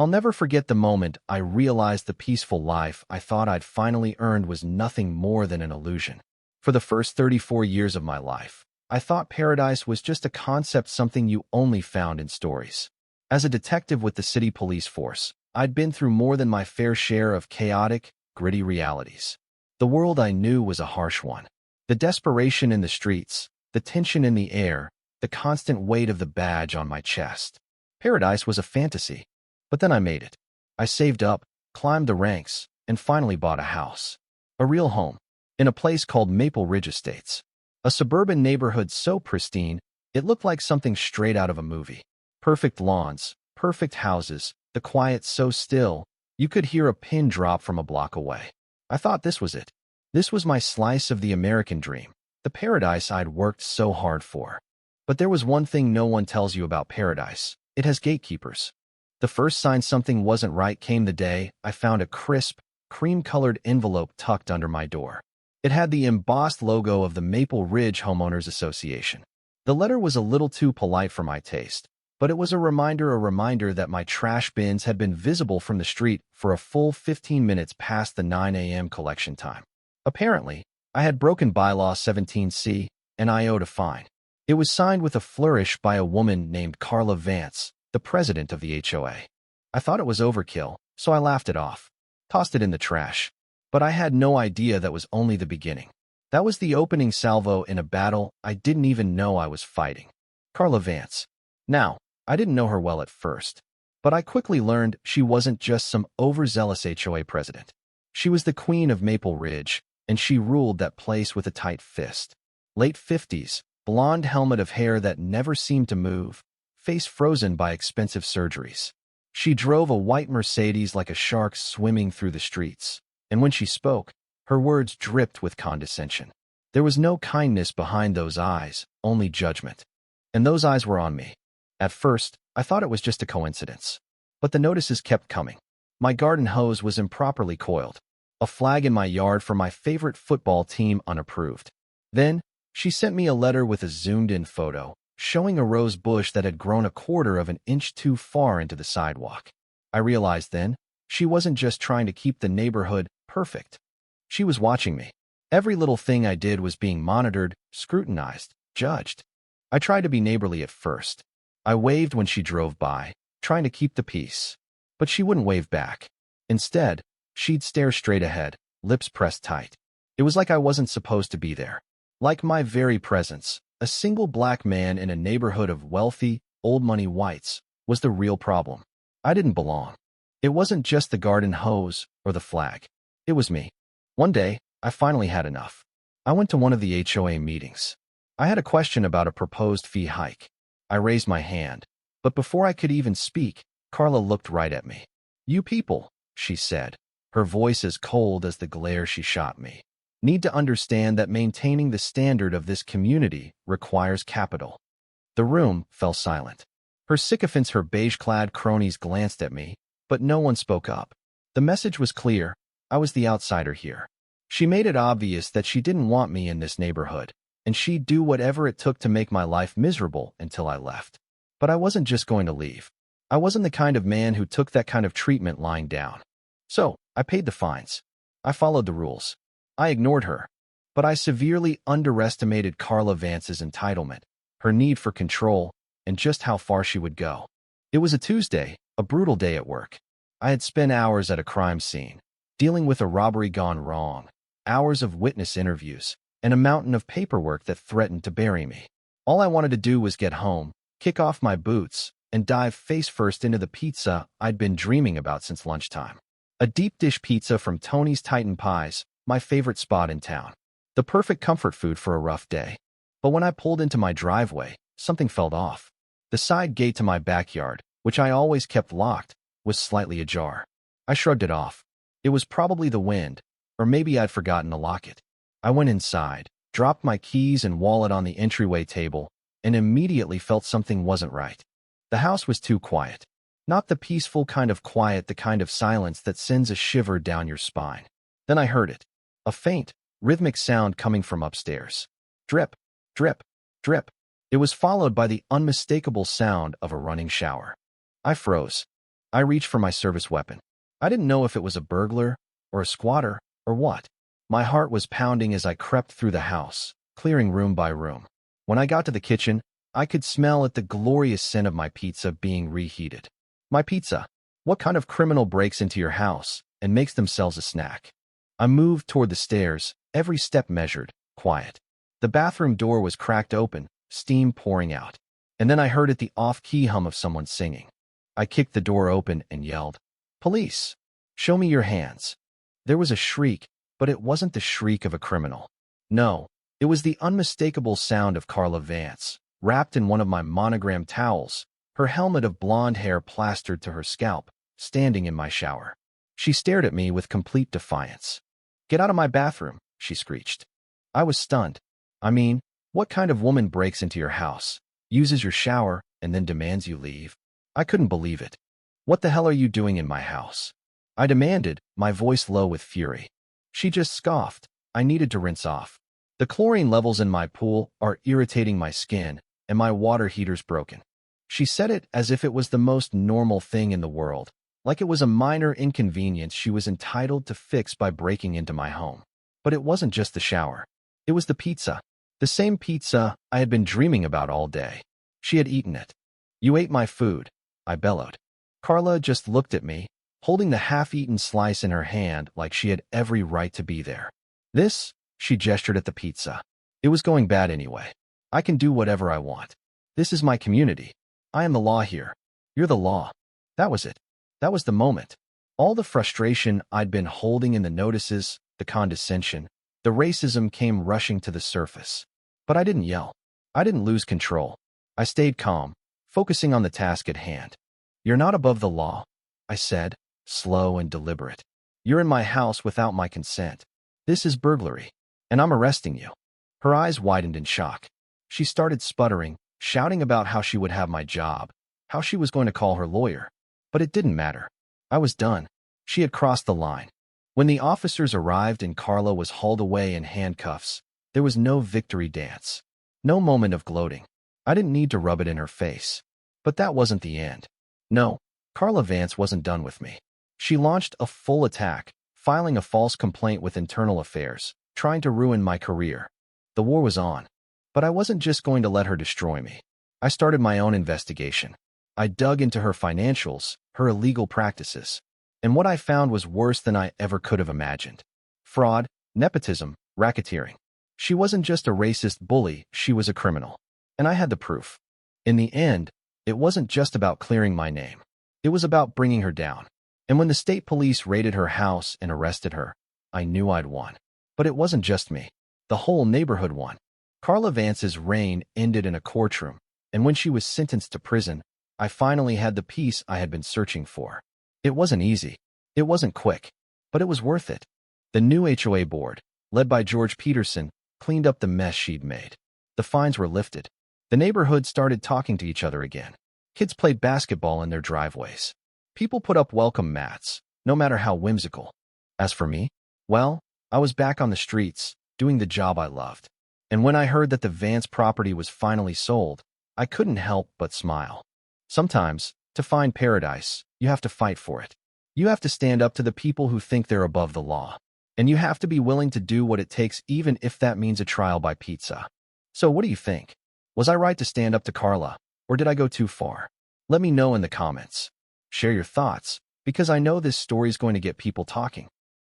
I'll never forget the moment I realized the peaceful life I thought I'd finally earned was nothing more than an illusion. For the first 34 years of my life, I thought paradise was just a concept, something you only found in stories. As a detective with the city police force, I'd been through more than my fair share of chaotic, gritty realities. The world I knew was a harsh one. The desperation in the streets, the tension in the air, the constant weight of the badge on my chest. Paradise was a fantasy. But then I made it. I saved up, climbed the ranks, and finally bought a house. A real home. In a place called Maple Ridge Estates. A suburban neighborhood so pristine, it looked like something straight out of a movie. Perfect lawns, perfect houses, the quiet so still, you could hear a pin drop from a block away. I thought this was it. This was my slice of the American dream, the paradise I'd worked so hard for. But there was one thing no one tells you about paradise. It has gatekeepers. The first sign something wasn't right came the day I found a crisp, cream-colored envelope tucked under my door. It had the embossed logo of the Maple Ridge Homeowners Association. The letter was a little too polite for my taste, but it was a reminder that my trash bins had been visible from the street for a full 15 minutes past the 9 a.m. collection time. Apparently, I had broken bylaw 17C, and I owed a fine. It was signed with a flourish by a woman named Carla Vance, the president of the HOA. I thought it was overkill, so I laughed it off, tossed it in the trash. But I had no idea that was only the beginning. That was the opening salvo in a battle I didn't even know I was fighting. Carla Vance. Now, I didn't know her well at first, but I quickly learned she wasn't just some overzealous HOA president. She was the queen of Maple Ridge, and she ruled that place with a tight fist. Late 50s, blonde helmet of hair that never seemed to move, face frozen by expensive surgeries. She drove a white Mercedes like a shark swimming through the streets, and when she spoke, her words dripped with condescension. There was no kindness behind those eyes, only judgment. And those eyes were on me. At first, I thought it was just a coincidence. But the notices kept coming. My garden hose was improperly coiled. A flag in my yard for my favorite football team unapproved. Then, she sent me a letter with a zoomed-in photo, showing a rose bush that had grown a quarter of an inch too far into the sidewalk. I realized then, she wasn't just trying to keep the neighborhood perfect. She was watching me. Every little thing I did was being monitored, scrutinized, judged. I tried to be neighborly at first. I waved when she drove by, trying to keep the peace. But she wouldn't wave back. Instead, she'd stare straight ahead, lips pressed tight. It was like I wasn't supposed to be there. Like my very presence, a single black man in a neighborhood of wealthy, old-money whites, was the real problem. I didn't belong. It wasn't just the garden hose or the flag. It was me. One day, I finally had enough. I went to one of the HOA meetings. I had a question about a proposed fee hike. I raised my hand, but before I could even speak, Carla looked right at me. "You people," she said, her voice as cold as the glare she shot me, "need to understand that maintaining the standard of this community requires capital." The room fell silent. Her sycophants, her beige-clad cronies glanced at me, but no one spoke up. The message was clear. I was the outsider here. She made it obvious that she didn't want me in this neighborhood, and she'd do whatever it took to make my life miserable until I left. But I wasn't just going to leave. I wasn't the kind of man who took that kind of treatment lying down. So, I paid the fines. I followed the rules. I ignored her. But I severely underestimated Carla Vance's entitlement, her need for control, and just how far she would go. It was a Tuesday, a brutal day at work. I had spent hours at a crime scene, dealing with a robbery gone wrong, hours of witness interviews, and a mountain of paperwork that threatened to bury me. All I wanted to do was get home, kick off my boots, and dive face-first into the pizza I'd been dreaming about since lunchtime. A deep-dish pizza from Tony's Titan Pies, my favorite spot in town. The perfect comfort food for a rough day. But when I pulled into my driveway, something felt off. The side gate to my backyard, which I always kept locked, was slightly ajar. I shrugged it off. It was probably the wind, or maybe I'd forgotten to lock it. I went inside, dropped my keys and wallet on the entryway table, and immediately felt something wasn't right. The house was too quiet. Not the peaceful kind of quiet, the kind of silence that sends a shiver down your spine. Then I heard it. A faint, rhythmic sound coming from upstairs. Drip, drip, drip. It was followed by the unmistakable sound of a running shower. I froze. I reached for my service weapon. I didn't know if it was a burglar, or a squatter, or what. My heart was pounding as I crept through the house, clearing room by room. When I got to the kitchen, I could smell the glorious scent of my pizza being reheated. My pizza. What kind of criminal breaks into your house and makes themselves a snack? I moved toward the stairs, every step measured, quiet. The bathroom door was cracked open, steam pouring out. And then I heard the off-key hum of someone singing. I kicked the door open and yelled, "Police! Show me your hands." There was a shriek, but it wasn't the shriek of a criminal. No, it was the unmistakable sound of Carla Vance, wrapped in one of my monogrammed towels, her helmet of blonde hair plastered to her scalp, standing in my shower. She stared at me with complete defiance. "Get out of my bathroom," she screeched. I was stunned. I mean, what kind of woman breaks into your house, uses your shower, and then demands you leave? I couldn't believe it. "What the hell are you doing in my house?" I demanded, my voice low with fury. She just scoffed. I needed to rinse off. The chlorine levels in my pool are irritating my skin, and my water heater's broken. She said it as if it was the most normal thing in the world, like it was a minor inconvenience she was entitled to fix by breaking into my home. But it wasn't just the shower. It was the pizza. The same pizza I had been dreaming about all day. She had eaten it. "You ate my food," I bellowed. Carla just looked at me, holding the half-eaten slice in her hand like she had every right to be there. "This," she gestured at the pizza. "It was going bad anyway. I can do whatever I want. This is my community. I am the law here. You're the law." That was it. That was the moment. All the frustration I'd been holding in the notices, the condescension, the racism came rushing to the surface. But I didn't yell. I didn't lose control. I stayed calm, focusing on the task at hand. "You're not above the law," I said, slow and deliberate. "You're in my house without my consent. This is burglary, and I'm arresting you." Her eyes widened in shock. She started sputtering, shouting about how she would have my job, how she was going to call her lawyer. But it didn't matter. I was done. She had crossed the line. When the officers arrived and Carla was hauled away in handcuffs, there was no victory dance, no moment of gloating. I didn't need to rub it in her face. But that wasn't the end. No, Carla Vance wasn't done with me. She launched a full attack, filing a false complaint with Internal Affairs, trying to ruin my career. The war was on. But I wasn't just going to let her destroy me. I started my own investigation. I dug into her financials, her illegal practices. And what I found was worse than I ever could have imagined. Fraud, nepotism, racketeering. She wasn't just a racist bully, she was a criminal. And I had the proof. In the end, it wasn't just about clearing my name. It was about bringing her down. And when the state police raided her house and arrested her, I knew I'd won. But it wasn't just me. The whole neighborhood won. Carla Vance's reign ended in a courtroom, and when she was sentenced to prison, I finally had the peace I had been searching for. It wasn't easy. It wasn't quick. But it was worth it. The new HOA board, led by George Peterson, cleaned up the mess she'd made. The fines were lifted. The neighborhood started talking to each other again. Kids played basketball in their driveways. People put up welcome mats, no matter how whimsical. As for me, well, I was back on the streets, doing the job I loved. And when I heard that the Vance property was finally sold, I couldn't help but smile. Sometimes, to find paradise, you have to fight for it. You have to stand up to the people who think they're above the law. And you have to be willing to do what it takes even if that means a trial by pizza. So what do you think? Was I right to stand up to Carla, or did I go too far? Let me know in the comments. Share your thoughts, because I know this story's going to get people talking.